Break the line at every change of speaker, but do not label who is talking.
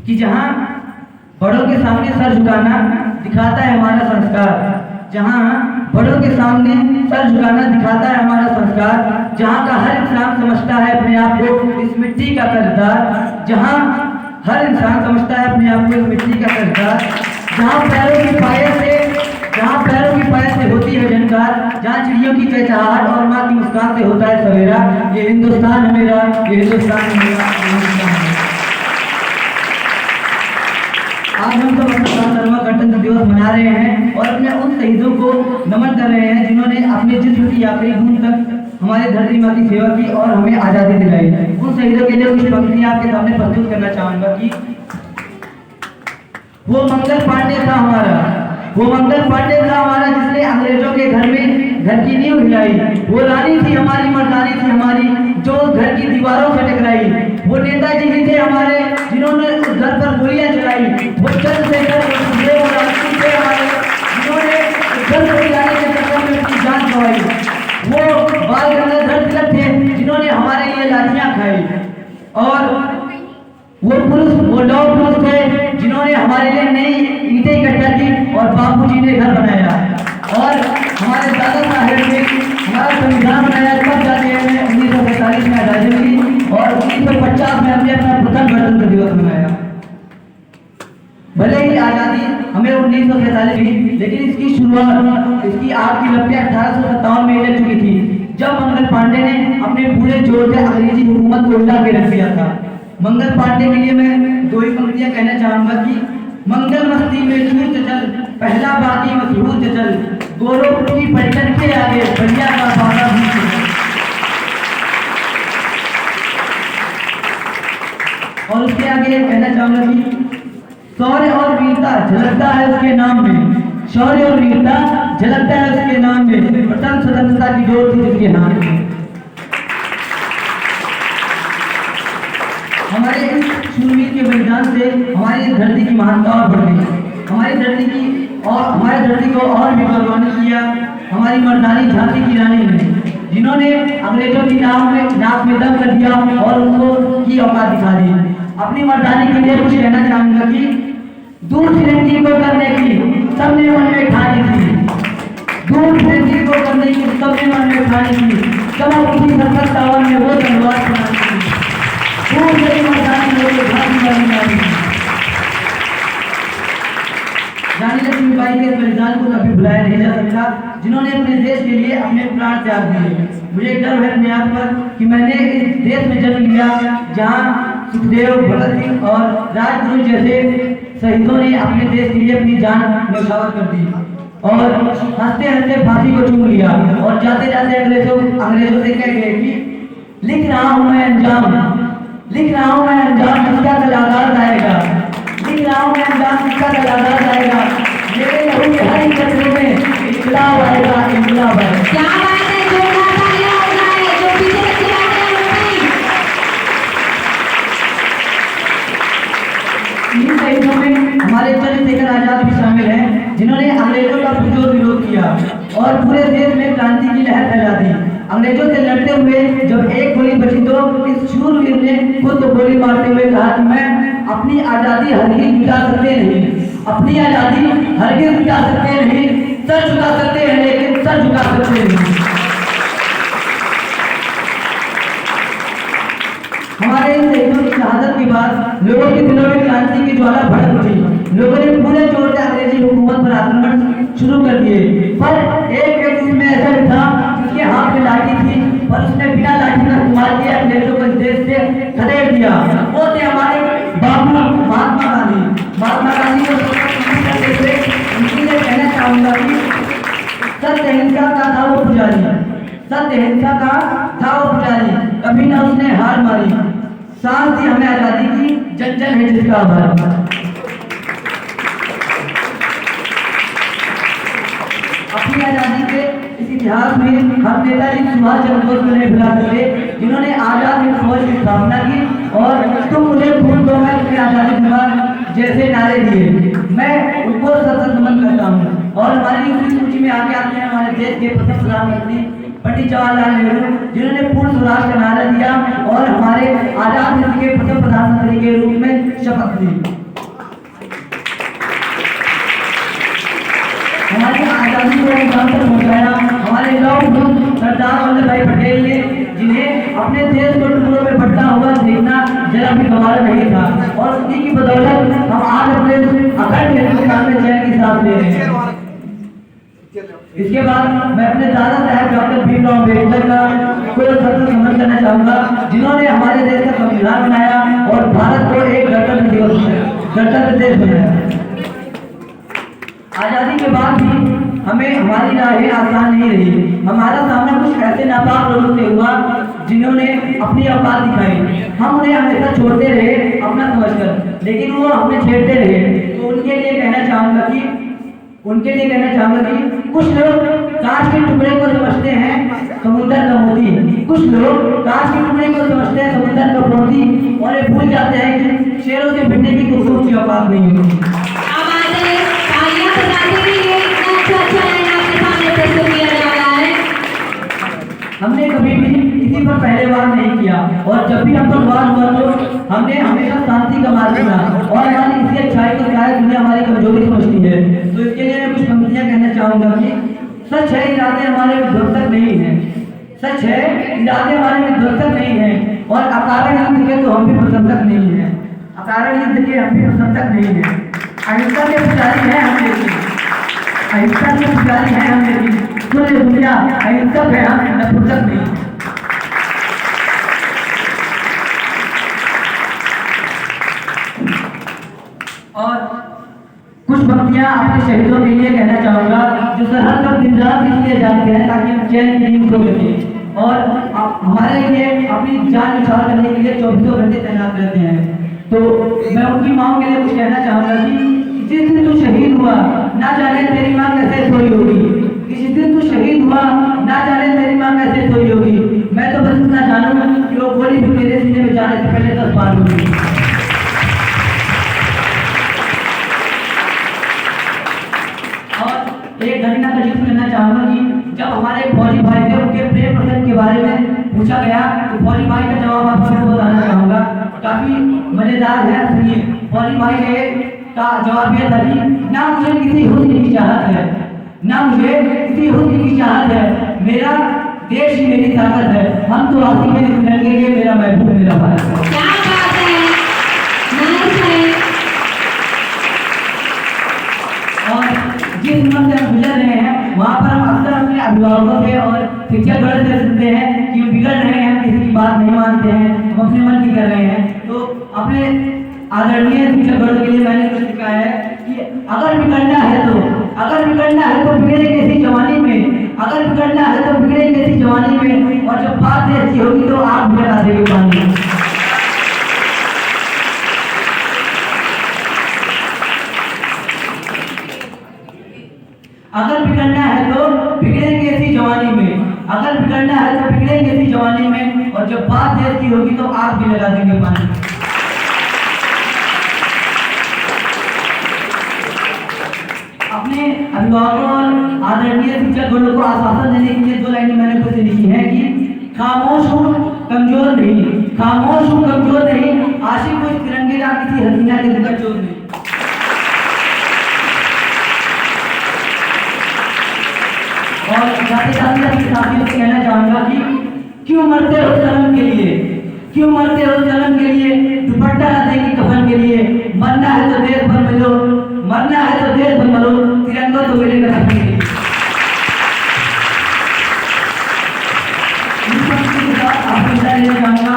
कि जहाँ बड़ों के सामने सर झुकाना दिखाता है हमारा संस्कार, जहाँ बड़ों के सामने सर झुकाना दिखाता है हमारा संस्कार, जहाँ का हर इंसान समझता है अपने आप को इस मिट्टी का कर्जदार, जहाँ हर इंसान समझता है अपने आप को इस मिट्टी का कर्जदार, जहाँ पैरों की पायल से होती है झनकार, जहाँ चिड़ियों की चहचहाहट और माँ की मुस्कान से होता है सवेरा। ये हिंदुस्तान है मेरा, ये हिंदुस्तान है मेरा, ये हिंदुस्तान है। आज हम सब अपना 77वां गणतंत्र दिवस मना रहे हैं और अपने उन शहीदों को नमन कर रहे हैं जिन्होंने अपने जिस्म की आखिरी बूंद तक हमारे धरती माँ की सेवा की और हमें आज़ादी दिलाई। उन शहीदों के लिए कुछ पंक्तियां आपके सामने प्रस्तुत करना चाहूंगा कि वो मंगल पांडे था हमारा जिसने अंग्रेजों के घर की नींव हिलाई। वो रानी थी हमारी, मर्दानी थी हमारी, जो घर की दीवारों से टकराई। वो नेताजी भी थे हमारे जिन्होंने उस घर पर गोलियां चलाई। वो चंद्रशेखर थे हमारे जिन्होंने घर को गिराने के चक्कर में अपनी जान गंवाई। वो बाल गंगाधर तिलक थे जिन्होंने हमारे लिए लाठियां खाई। और वो लौह पुरुष थे जिन्होंने हमारे लिए नई ईंटें इकट्ठा की और बापूजी ने घर बनाया। और हमारे दादा साहेब ने हमारा संविधान बनाया, तब जाके हमने 1947 में आज़ादी मिली और 1950 में हमने अपना प्रथम गणतंत्र दिवस मनाया। भले ही आज़ादी हमें 1947 मिली, लेकिन इसकी शुरुआत, इसकी आग की लपटें 1857 में लग चुकी थी, जब मंगल पांडे ने अपने पूरे जोर से अंग्रेजी हुकूमत को उल्टा के रख दिया था। मंगल पांडे के लिए मैं दो ही पंक्तियां कहना चाहूंगा कि मंगल मस्ती में छूट चल, पहला बाकी मशहूर चल, गोरखपुर की पलटन के आगे बढ़िया का बाबा भी। और उसके आगे कहना चाहूंगा कि शौर्य और वीरता झलकता है उसके नाम में, शौर्य और वीरता झलकता है उसके नाम में, प्रथम स्वतंत्रता की डोर थी जिसके नाम में। हमारे इस शूरवीर के बलिदान से हमारी धरती की महानता और बढ़ गई। हमारे धरती को और भी गौरवान्वित किया हमारी मर्दानी झांसी की रानी ने, जिन्होंने अंग्रेजों की नाक में दम कर दिया और उनको की औकात दिखा दी। अपनी मर्दानी के लिए कुछ कहना चाहूंगा कि दूर फिरंगी को करने की सबने मन में ठानी थी, दूर फिरंगी को करने की सबने मन में ठानी थी, कमर उठी 57 में वो तलवार चलानी थी। रानी लक्ष्मीबाई के बलिदान को कभी भुलाया नहीं जा सकता, जिन्होंने अपने देश के लिए अपने प्राण त्याग दिए। मुझे गर्व है अपने आप पर कि मैंने इस देश में जन्म लिया जहाँ सुखदेव, भगत सिंह और राजगुरु जैसे शहीदों ने अपने देश के लिए अपनी जान न्यौछावर कर दी और हंसते हंसते फांसी को चूम लिया और जाते जाते अंग्रेजों से कह गए कि लिख रहा हूँ मैं अंजाम किसका कलाकार जाएगा, लिख रहा हूँ मैं अंजाम किसका कलाकार जाएगा, मेरे लहू के हर कतरे में इनकलाब आएगा, इनकलाब आएगा।
क्या बात है, जोरदार तालियां हो जाए, जो पीछे से
इन शहीदों में हमारे चंद्रशेखर आजाद भी शामिल हैं, जिन्होंने अंग्रेजों का पुरजोर विरोध किया और पूरे देश में क्रांति की लहर फैला दी। अंग्रेजों से लड़ते हुए जब एक गोली बची तो इस शूरवीर ने खुद को गोली मारते हुए कहा कि मैं अपनी आज़ादी हरगिज़ मिटा सकते नहीं, अपनी आज़ादी हरगिज़ मिटा सकते नहीं, सर झुका सकते हैं लेकिन सर झुका सकते नहीं। हमारे इन शहीदों की शहादत के बाद लोगों के दिलों में क्रांति की ज्वाला भड़क उठी। लोगों ने पूरे जोर से अंग्रेजी हुकूमत पर आक्रमण शुरू कर दिए, पर एक व्यक्ति में ऐसा भी था जिसके हाथ में लाठी थी, पर उसने बिना लाठी का इस्तेमाल किया अंग्रेजों को इस देश से खदेड़ दिया। वो थे हमारे बाबू महात्मा गांधी को उनके लिए कहना चाहूंगा कि सत्य हिंसा का था वो पुजारी, कभी ना उसने हार मारी, सांस दी हमें आजादी की, जन जन है जिसका आभार। अपनी आजादी के इस इतिहास में हम नेताजी सुभाष चंद्र बोस को नहीं भुला सकते, जिन्होंने आजाद हिंद फौज की स्थापना की और तुम मुझे भूल दो मैं तुम्हें आजादी दूंगा जैसे नारे दिए। मैं उनको सतत नमन करता हूँ। और हमारी इसी सूची में आगे आते हैं हमारे देश के प्रथम प्रधानमंत्री पंडित जवाहरलाल नेहरू, जिन्होंने पूर्ण स्वराज का नारा दिया और हमारे आजाद हिंद के प्रथम प्रधानमंत्री के रूप में शपथ ली। सरदार वल्लभ भाई पटेल ने, जिन्हें अपने देश को टुकड़ों में बंटता हुआ देखना जरा भी गवारा नहीं था, और उन्हीं की बदौलत हम आज अपने अखंड हिंदुस्तान में चैन की सांस ले रहे हैं। इसके बाद मैं अपने दादा साहब डॉक्टर भीमराव अम्बेडकर का कोई शब्द समझ करना चाहूंगा, जिन्होंने हमारे देश का संविधान बनाया और भारत को एक गणतंत्र देश बनाया। आजादी के बाद भी हमें हमारी राहें आसान नहीं रही। हमारा सामना कुछ ऐसे नापाक लोगों से हुआ जिन्होंने अपनी औकात दिखाई। हम उन्हें हमेशा छोड़ते रहे अपना समझकर, लेकिन वो हमें छेड़ते रहे। तो उनके लिए कहना चाहूंगा कि कुछ लोग कांच के टुकड़े को समझते हैं समुद्र का मोती, कुछ लोग कांच के टुकड़े को समझते हैं समुद्र का मोती, और ये भूल जाते हैं कि शेरों से भिड़ने की खूबसूरत की औकात नहीं होती।
अब आज तालियां बजाते रहिए, इतना अच्छा लाइन आपके सामने प्रस्तुत किया जा रहा है।
हमने कभी भी किसी पर पहले बार नहीं किया, और जब भी हम पर वार हुआ तो हमने हमेशा शांति का मार्ग चुना, और हमारी इसी अच्छाई को शायद दुनिया हमारी कमजोरी समझती है। तो इसके लिए मैं कुछ पंक्तियां कहना चाहूंगा कि सच है इरादे हमारे विध्वंसक नहीं है, सच है इरादे हमारे विध्वंसक नहीं है, और अकारण युद्ध के तो हम भी प्रशंसक नहीं है, अकारण युद्ध के हम भी प्रशंसक नहीं है। अहिंसा के पुजारी है हम, लेकिन अहिंसा के पुजारी है हम, लेकिन पूरी दुनिया अहिंसक है, हम नपुंसक नहीं। और कुछ पंक्तियां अपने शहीदों के लिए कहना चाहूंगा, जो सरहद पर दिन रात इसलिए जागते हैं ताकि हम चैन की नींद सो सकें, और हमारे लिए अपनी जान निछावर करने के लिए 24 घंटे तैनात रहते हैं। तो मैं उनकी मांग के लिए कुछ कहना चाहूंगा कि जिस दिन तू शहीद हुआ ना जाने तेरी मां कैसे सोई होगी, जिस दिन तू शहीद हुआ ना जाने तेरी मां कैसे सोई होगी। मैं तो बस इतना जानूं कि वो गोली भी मेरे सीने में जाने से पहले 10 बार होगी। एक घटना का जिक्र करना चाहूंगा कि जब हमारे फौजी भाई थे, उनके प्रेम प्रसंग के बारे में पूछा गया, तो फौजी भाई का जवाब आप सबको बताना चाहूंगा, काफी मजेदार है, सुनिए। फौजी भाई का जवाब यह था कि ना मुझे किसी हुस्न की चाहत है, ना मुझे किसी हुस्न की चाहत है, मेरा देश ही मेरी ताकत है, हम तो आशिक हैं इस लड़के के, मेरा महबूब मेरा भारत है।
क्या बात है, नाइस है।
और जिस उम्र से हम गुजर रहे हैं, वहाँ पर हम अक्सर अपने अभिभावकों से और शिक्षकगण से सुनते हैं कि हम बिगड़ रहे हैं, किसी की बात नहीं मानते हैं, हम अपने मन की कर रहे हैं। तो अपने आदरणीय शिक्षकगणों के लिए मैंने कुछ लिखा है कि अगर बिगड़ना है तो बिगड़े कैसी जवानी में, अगर बिगड़ना है तो बिगड़े कैसी जवानी में, और जब बात ऐसी होगी तो आग भी लगा देगी पानी। अगर बिगड़ना है तो बिगड़ेंगे ऐसी जवानी में, अगर बिगड़ना है तो बिगड़ेंगे ऐसी जवानी में, और जब बात देश की होगी तो आग भी लगा देंगे पानी। अपने अभिभावकों और आदरणीय शिक्षकगणों को आश्वासन देने के लिए 2 लाइनें मैंने खुद से लिखी है कि खामोश हूँ कमजोर नहीं, खामोश हूँ कमजोर नहीं, आशिक हूँ इस तिरंगे का, किसी हसीना के दिल का चोर नहीं। और साथ ही साथियों से कहना चाहूंगा कि क्यों मरते हो सनम के लिए, क्यों मरते हो सनम के लिए, दुपट्टा न देंगे कफन के लिए, मरना है तो देश भर मिलो, मरना है तो देश भर मरो, तिरंगा तो मिलेगा सबके लिए। आपको लेना चाहूंगा